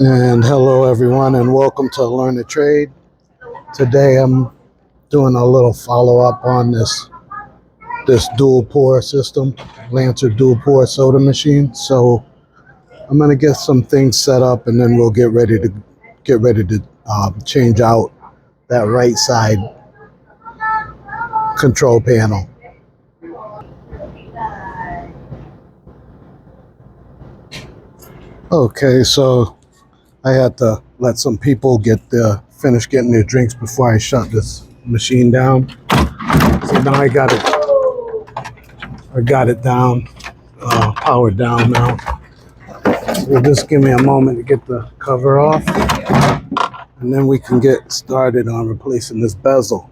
And hello everyone, and welcome to Learn the Trade. Today I'm doing a little follow-up on this dual pour system, Lancer dual pour soda machine. So I'm gonna get some things set up, and then we'll get ready to change out that right side control panel. Okay, so I had to let some people finish getting their drinks before I shut this machine down. So now I got it down, powered down now. So just give me a moment to get the cover off, and then we can get started on replacing this bezel.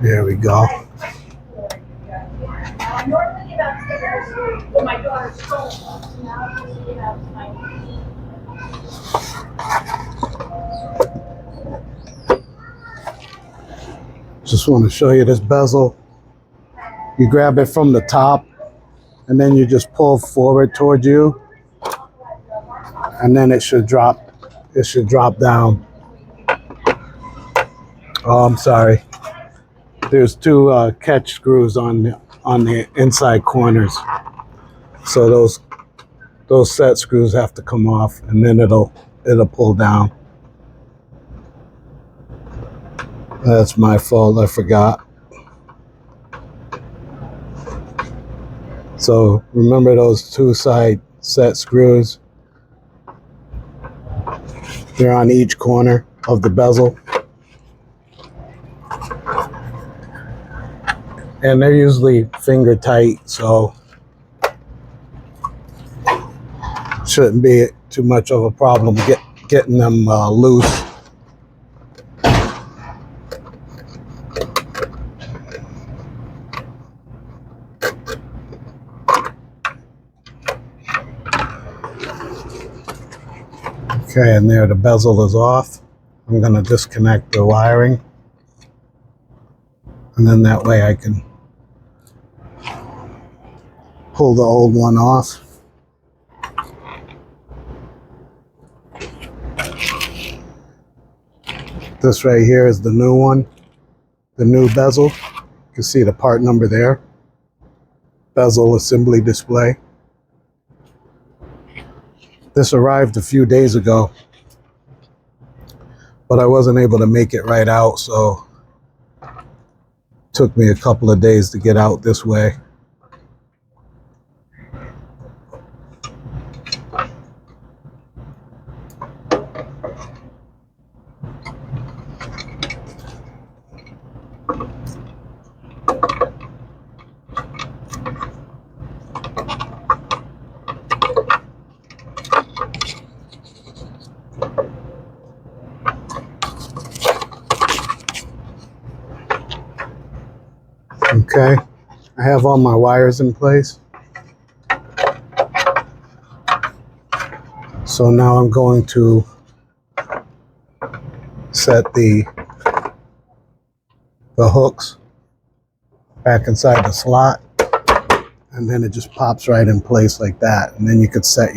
There we go. Just want to show you this bezel. You grab it from the top, and then you just pull forward towards you, and then it should drop down. Oh, I'm sorry. There's two catch screws on the inside corners, so those set screws have to come off, and then it'll pull down. That's my fault, I forgot. So remember those two side set screws? They're on each corner of the bezel. And they're usually finger tight, so shouldn't be too much of a problem getting them loose. Okay, and there the bezel is off. I'm going to disconnect the wiring, and then that way I can pull the old one off. This right here is the new one, the new bezel. You can see the part number there. Bezel assembly display. This arrived a few days ago, but I wasn't able to make it right out, so it took me a couple of days to get out this way. Okay, I have all my wires in place. So now I'm going to set the hooks back inside the slot, and then it just pops right in place like that. And then you could set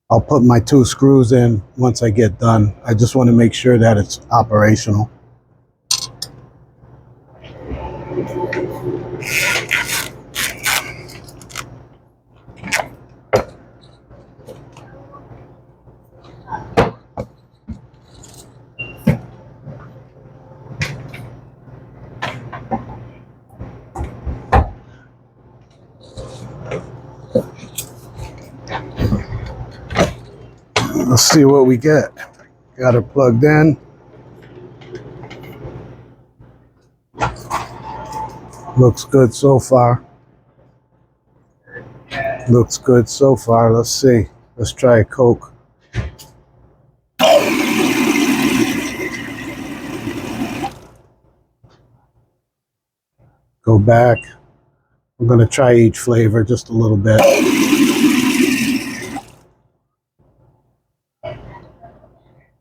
I'll put my two screws in once I get done. I just want to make sure that it's operational. Let's see what we get. Got it plugged in. Looks good so far. Looks good so far. Let's see. Let's try a Coke. Go back. I'm going to try each flavor just a little bit.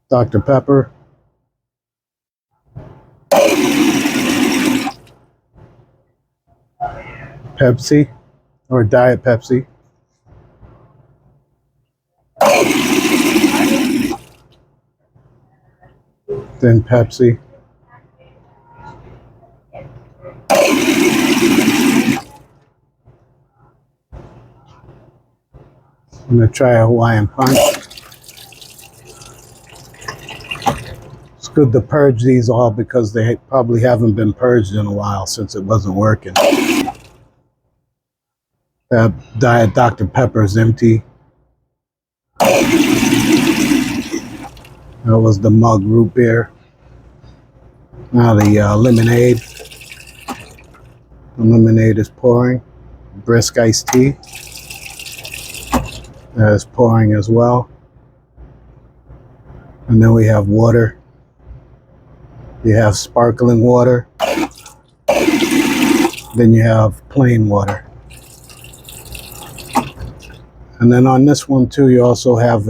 Dr. Pepper. Pepsi or Diet Pepsi. Then Pepsi. I'm going to try a Hawaiian Punch. It's good to purge these all because they probably haven't been purged in a while since it wasn't working. That Diet Dr. Pepper is empty. That was the mug root beer. Now the lemonade. The lemonade is pouring. Brisk iced tea. That is pouring as well. And then we have water. You have sparkling water. Then you have plain water. And then on this one too, you also have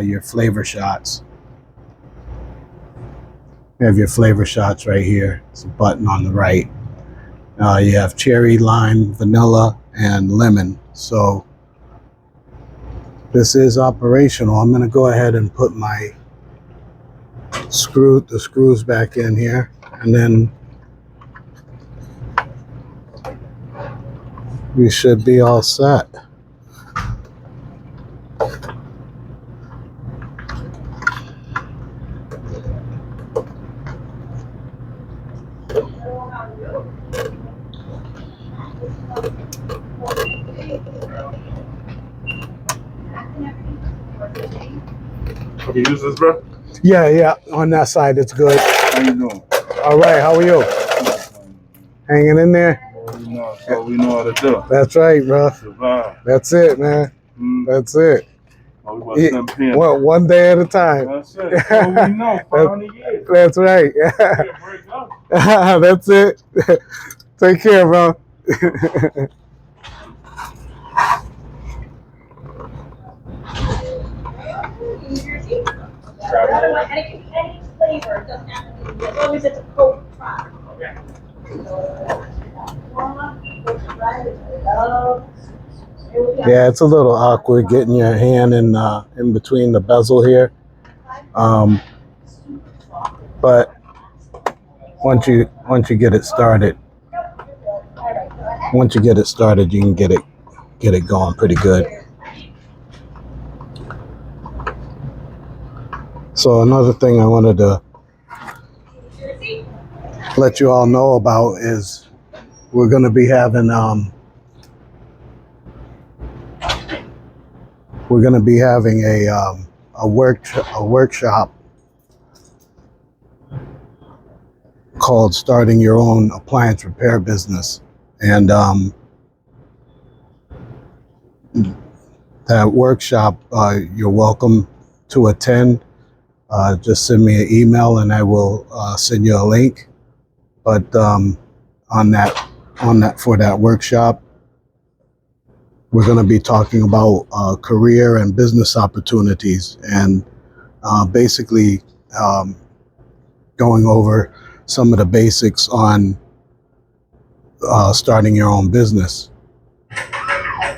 your flavor shots. You have your flavor shots right here. It's a button on the right. You have cherry, lime, vanilla, and lemon. So this is operational. I'm going to go ahead and put my the screws back in here, and then we should be all set. Can you use this, bro? Yeah, on that side it's good. How you doing? All right, how are you? Hanging in there? That's all we know how to do. That's right, bro. Survive. That's it, man. That's it. Well, one day at a time. That's it. That's all we know. 500 years. That's right. That's it. Take care, bro. Any flavor, it doesn't have to be, as long as it's a Coke product. Yeah, it's a little awkward getting your hand in between the bezel here. But once you get it started, you can get it going pretty good. So another thing I wanted to let you all know about is we're going to be having a workshop called Starting Your Own Appliance Repair Business, and that workshop you're welcome to attend. Just send me an email and I will send you a link. But for that workshop, we're going to be talking about career and business opportunities, and basically going over some of the basics on starting your own business,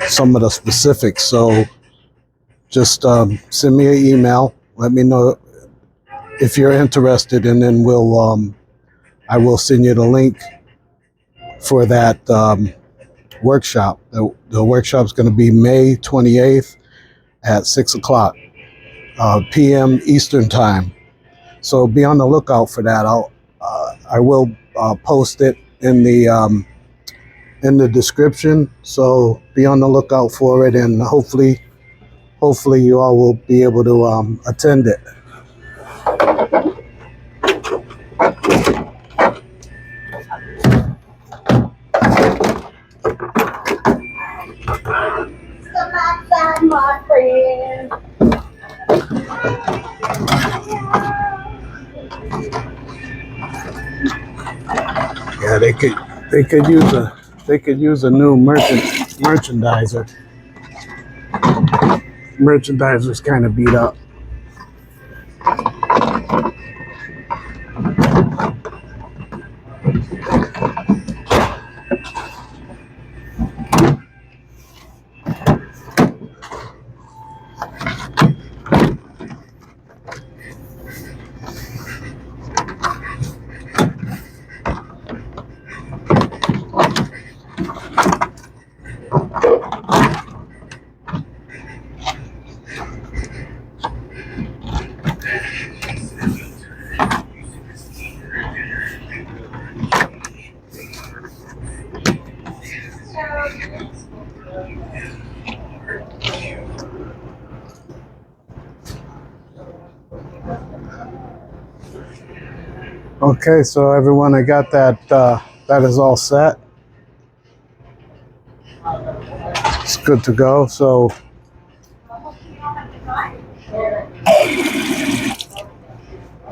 some of the specifics. So just send me an email. Let me know if you're interested, and then I will send you the link for that workshop. The workshop's going to be May 28th at 6:00 p.m. Eastern Time. So be on the lookout for that. I will post it in the description. So be on the lookout for it, and hopefully hopefully you all will be able to attend it. Come outside, my friend. Yeah, they could use a new merchandiser. Merchandiser's kind of beat up. Okay, so everyone, I got that. That is all set. It's good to go. So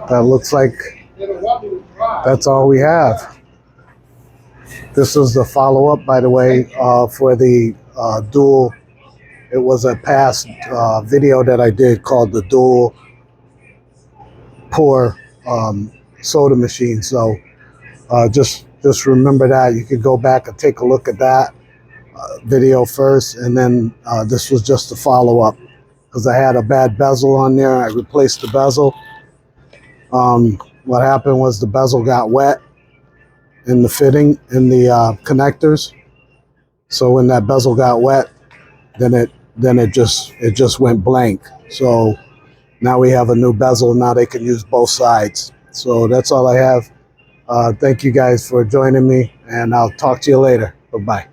that looks like that's all we have. This is the follow-up, by the way, for the dual. It was a past video that I did called the dual pour soda machine. So just remember that. You could go back and take a look at that video first, and then this was just a follow-up because I had a bad bezel on there. I replaced the bezel. What happened was the bezel got wet in the fitting in the connectors. So when that bezel got wet, then it just went blank. So now we have a new bezel. Now they can use both sides. So that's all I have. Thank you guys for joining me, and I'll talk to you later. Bye-bye.